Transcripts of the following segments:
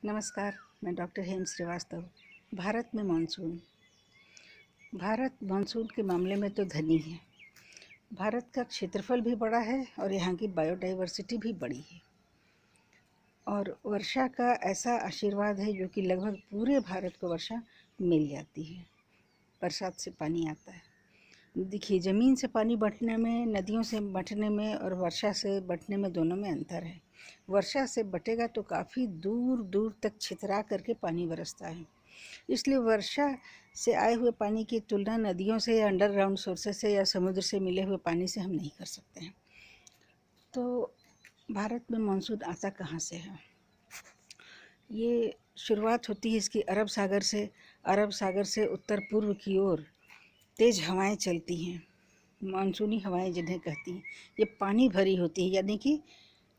नमस्कार, मैं डॉक्टर हेम श्रीवास्तव। भारत में मानसून। भारत मानसून के मामले में तो धनी है। भारत का क्षेत्रफल भी बड़ा है और यहाँ की बायोडाइवर्सिटी भी बड़ी है और वर्षा का ऐसा आशीर्वाद है जो कि लगभग पूरे भारत को वर्षा मिल जाती है। बरसात से पानी आता है। देखिए, ज़मीन से पानी बटने में, नदियों से बटने में और वर्षा से बटने में दोनों में अंतर है। वर्षा से बटेगा तो काफ़ी दूर दूर तक छितरा करके पानी बरसता है, इसलिए वर्षा से आए हुए पानी की तुलना नदियों से या अंडरग्राउंड सोर्सेस से या समुद्र से मिले हुए पानी से हम नहीं कर सकते हैं। तो भारत में मानसून आता कहाँ से है? ये शुरुआत होती है इसकी अरब सागर से। अरब सागर से उत्तर पूर्व की ओर तेज़ हवाएं चलती हैं, मानसूनी हवाएं जिन्हें कहती हैं। ये पानी भरी होती है, यानी कि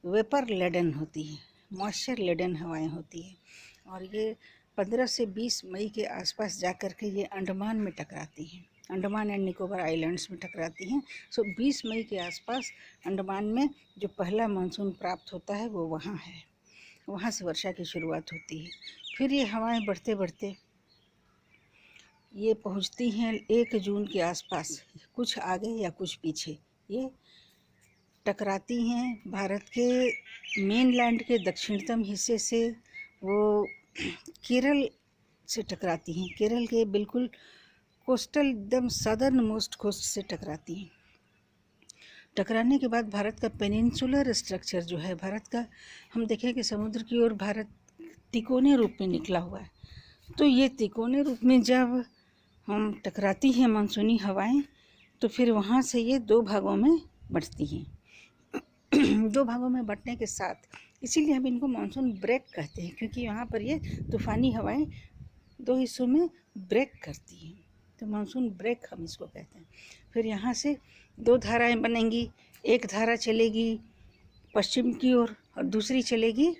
वेपर लेडन होती है, मॉइस्चर लेडन हवाएं होती हैं और ये 15 से 20 मई के आसपास जा कर के ये अंडमान में टकराती हैं। अंडमान एंड निकोबार आइलैंड्स में टकराती हैं। 20 मई के आसपास अंडमान में जो पहला मानसून प्राप्त होता है वो वहाँ है। वहाँ से वर्षा की शुरुआत होती है। फिर ये हवाएं बढ़ते बढ़ते ये पहुंचती हैं 1 जून के आसपास, कुछ आगे या कुछ पीछे ये टकराती हैं भारत के मेनलैंड के दक्षिणतम हिस्से से। वो केरल से टकराती हैं, केरल के बिल्कुल कोस्टल एकदम सदर्न मोस्ट कोस्ट से टकराती हैं। टकराने के बाद भारत का पेनिनसुलर स्ट्रक्चर जो है भारत का, हम देखें कि समुद्र की ओर भारत तिकोने रूप में निकला हुआ है। तो ये तिकोने रूप में जब हम टकराती हैं मानसूनी हवाएं, तो फिर वहाँ से ये 2 भागों में बँटती हैं। 2 भागों में बँटने के साथ, इसीलिए हम इनको मानसून ब्रेक कहते हैं, क्योंकि यहाँ पर ये तूफ़ानी हवाएं 2 हिस्सों में ब्रेक करती हैं, तो मानसून ब्रेक हम इसको कहते हैं। फिर यहाँ से 2 धाराएँ बनेंगी। एक धारा चलेगी पश्चिम की ओर और दूसरी चलेगी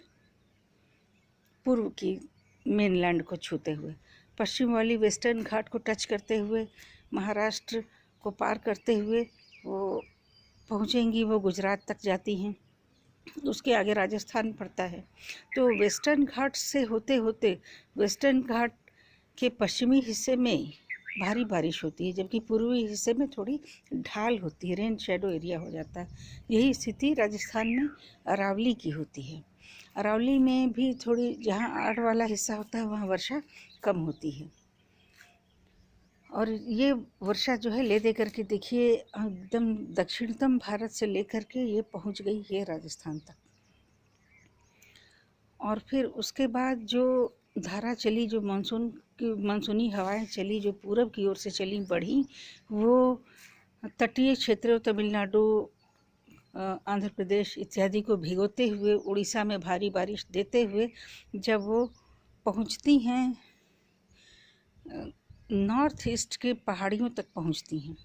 पूर्व की मेनलैंड को छूते हुए। पश्चिम वाली वेस्टर्न घाट को टच करते हुए, महाराष्ट्र को पार करते हुए वो पहुँचेंगी, वो गुजरात तक जाती हैं। उसके आगे राजस्थान पड़ता है। तो वेस्टर्न घाट से होते होते वेस्टर्न घाट के पश्चिमी हिस्से में भारी बारिश होती है, जबकि पूर्वी हिस्से में थोड़ी ढाल होती है, रेन शेडो एरिया हो जाता है। यही स्थिति राजस्थान में अरावली की होती है। अरावली में भी थोड़ी, जहाँ आड़ वाला हिस्सा होता है वहाँ वर्षा कम होती है। और ये वर्षा जो है ले दे करके देखिए एकदम दक्षिणतम भारत से लेकर के ये पहुँच गई है राजस्थान तक। और फिर उसके बाद जो धारा चली, जो मानसूनी हवाएं चली, जो पूरब की ओर से चली बढ़ी, वो तटीय क्षेत्रों तमिलनाडु, आंध्र प्रदेश इत्यादि को भिगोते हुए, उड़ीसा में भारी बारिश देते हुए जब वो पहुंचती हैं नॉर्थ ईस्ट के पहाड़ियों तक पहुंचती हैं।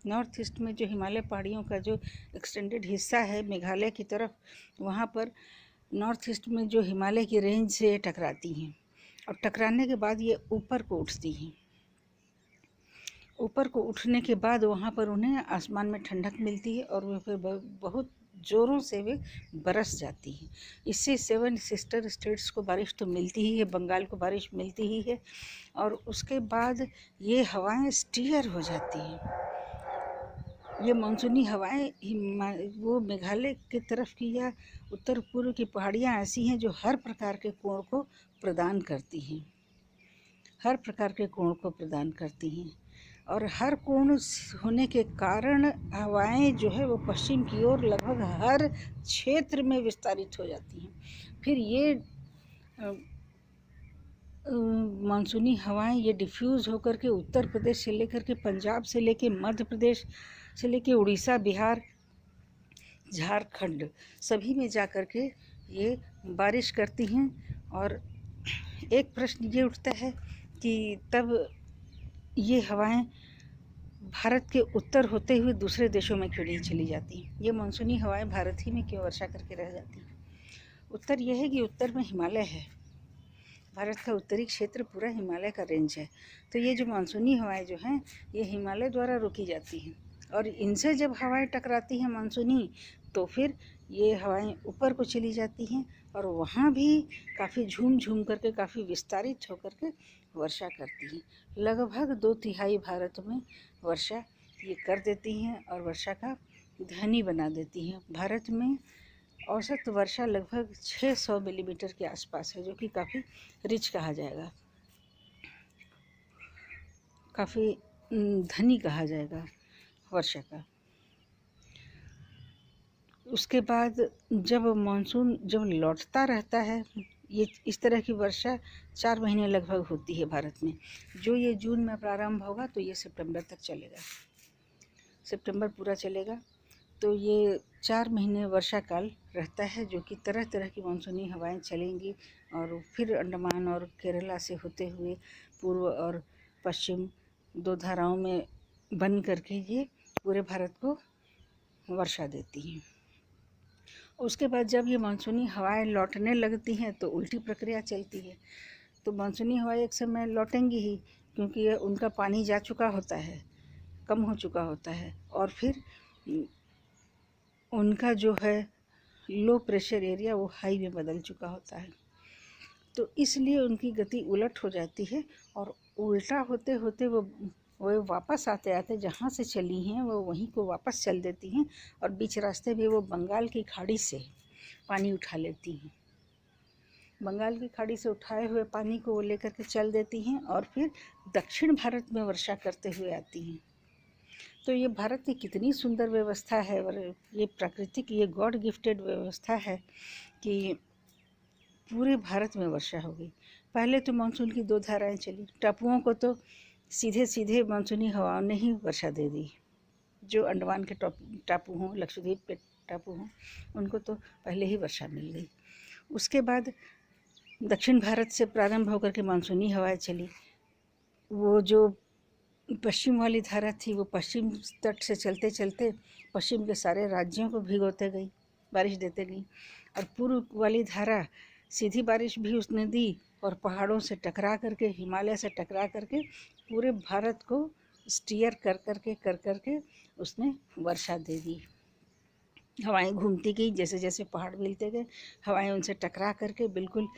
नॉर्थ ईस्ट में जो हिमालय पहाड़ियों का जो एक्सटेंडेड हिस्सा है मेघालय की तरफ, वहाँ पर नॉर्थ ईस्ट में जो हिमालय की रेंज से टकराती हैं और टकराने के बाद ये ऊपर को उठती हैं। ऊपर को उठने के बाद वहाँ पर उन्हें आसमान में ठंडक मिलती है और वो फिर बहुत ज़ोरों से वे बरस जाती है। इससे 7 सिस्टर स्टेट्स को बारिश तो मिलती ही है, बंगाल को बारिश मिलती ही है, और उसके बाद ये हवाएं स्टीयर हो जाती हैं। ये मानसूनी हवाएं वो मेघालय की तरफ की या उत्तर पूर्व की पहाड़ियाँ ऐसी हैं जो हर प्रकार के कोण को प्रदान करती हैं, हर प्रकार के कोण को प्रदान करती हैं। और हर कोण होने के कारण हवाएं जो है वो पश्चिम की ओर लगभग हर क्षेत्र में विस्तारित हो जाती हैं। फिर ये मानसूनी हवाएं ये डिफ्यूज़ होकर के उत्तर प्रदेश से लेकर के पंजाब से लेके मध्य प्रदेश से लेके उड़ीसा, बिहार, झारखंड सभी में जा कर के ये बारिश करती हैं। और एक प्रश्न ये उठता है कि तब ये हवाएं भारत के उत्तर होते हुए दूसरे देशों में क्यों नहीं चली जाती? ये मानसूनी हवाएं भारत ही में क्यों वर्षा करके रह जाती हैं? उत्तर यह है कि उत्तर में हिमालय है। भारत का उत्तरी क्षेत्र पूरा हिमालय का रेंज है। तो ये जो मानसूनी हवाएं जो हैं ये हिमालय द्वारा रोकी जाती हैं, और इनसे जब हवाएं टकराती हैं मानसूनी, तो फिर ये हवाएं ऊपर को चली जाती हैं और वहाँ भी काफ़ी झूम झूम करके, काफ़ी विस्तारित होकर के वर्षा करती हैं। लगभग 2/3 भारत में वर्षा ये कर देती हैं और वर्षा का धनी बना देती हैं। भारत में औसत वर्षा लगभग 600 मिलीमीटर के आसपास है, जो कि काफ़ी रिच कहा जाएगा, काफ़ी धनी कहा जाएगा वर्षा का। उसके बाद जब मानसून जब लौटता रहता है, ये इस तरह की वर्षा 4 महीने लगभग होती है भारत में। जो ये जून में प्रारंभ होगा तो ये सितंबर तक चलेगा, सितंबर पूरा चलेगा। तो ये 4 महीने वर्षा काल रहता है, जो कि तरह तरह की मानसूनी हवाएं चलेंगी और फिर अंडमान और केरला से होते हुए पूर्व और पश्चिम 2 धाराओं में बन करके ये पूरे भारत को वर्षा देती हैं। उसके बाद जब ये मानसूनी हवाएं लौटने लगती हैं तो उल्टी प्रक्रिया चलती है। तो मानसूनी हवाएं एक समय लौटेंगी ही, क्योंकि उनका पानी जा चुका होता है, कम हो चुका होता है, और फिर उनका जो है लो प्रेशर एरिया वो हाई में बदल चुका होता है। तो इसलिए उनकी गति उलट हो जाती है और उल्टा होते होते वो वापस आते आते जहाँ से चली हैं वो वहीं को वापस चल देती हैं, और बीच रास्ते में वो बंगाल की खाड़ी से पानी उठा लेती हैं। बंगाल की खाड़ी से उठाए हुए पानी को वो लेकर के चल देती हैं और फिर दक्षिण भारत में वर्षा करते हुए आती हैं। तो ये भारत की कितनी सुंदर व्यवस्था है, और ये प्राकृतिक, ये गॉड गिफ्टेड व्यवस्था है कि पूरे भारत में वर्षा हो गई। पहले तो मानसून की 2 धाराएं चली, टापुओं को तो सीधे सीधे मानसूनी हवाओं ने ही वर्षा दे दी। जो अंडमान के टापू हों, लक्षद्वीप के टापू हों, उनको तो पहले ही वर्षा मिल गई। उसके बाद दक्षिण भारत से प्रारंभ होकर के मानसूनी हवाएं चली। वो जो पश्चिम वाली धारा थी वो पश्चिम तट से चलते चलते पश्चिम के सारे राज्यों को भिगोते गई, बारिश देते गई। और पूर्व वाली धारा सीधी बारिश भी उसने दी और पहाड़ों से टकरा करके, हिमालय से टकरा करके पूरे भारत को स्टीयर कर करके उसने वर्षा दे दी। हवाएं घूमती गई, जैसे जैसे पहाड़ मिलते गए हवाएं उनसे टकरा करके बिल्कुल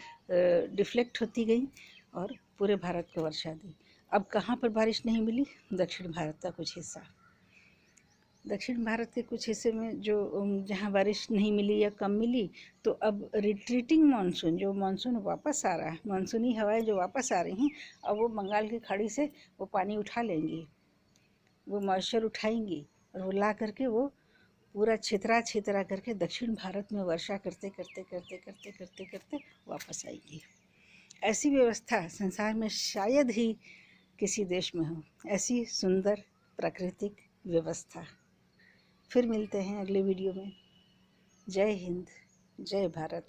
डिफ्लेक्ट होती गई और पूरे भारत को वर्षा दी। अब कहाँ पर बारिश नहीं मिली? दक्षिण भारत का कुछ हिस्सा, दक्षिण भारत के कुछ हिस्से में जो जहाँ बारिश नहीं मिली या कम मिली, तो अब रिट्रीटिंग मानसून, जो मानसून वापस आ रहा है, मानसूनी हवाएं जो वापस आ रही हैं, अब वो बंगाल की खाड़ी से वो पानी उठा लेंगी, वो मॉइस्चर उठाएंगी और वो ला करके वो पूरा छितरा छितरा करके दक्षिण भारत में वर्षा करते करते करते करते करते करते वापस आएगी। ऐसी व्यवस्था संसार में शायद ही किसी देश में हो, ऐसी सुंदर प्राकृतिक व्यवस्था। फिर मिलते हैं अगले वीडियो में। जय हिंद, जय भारत।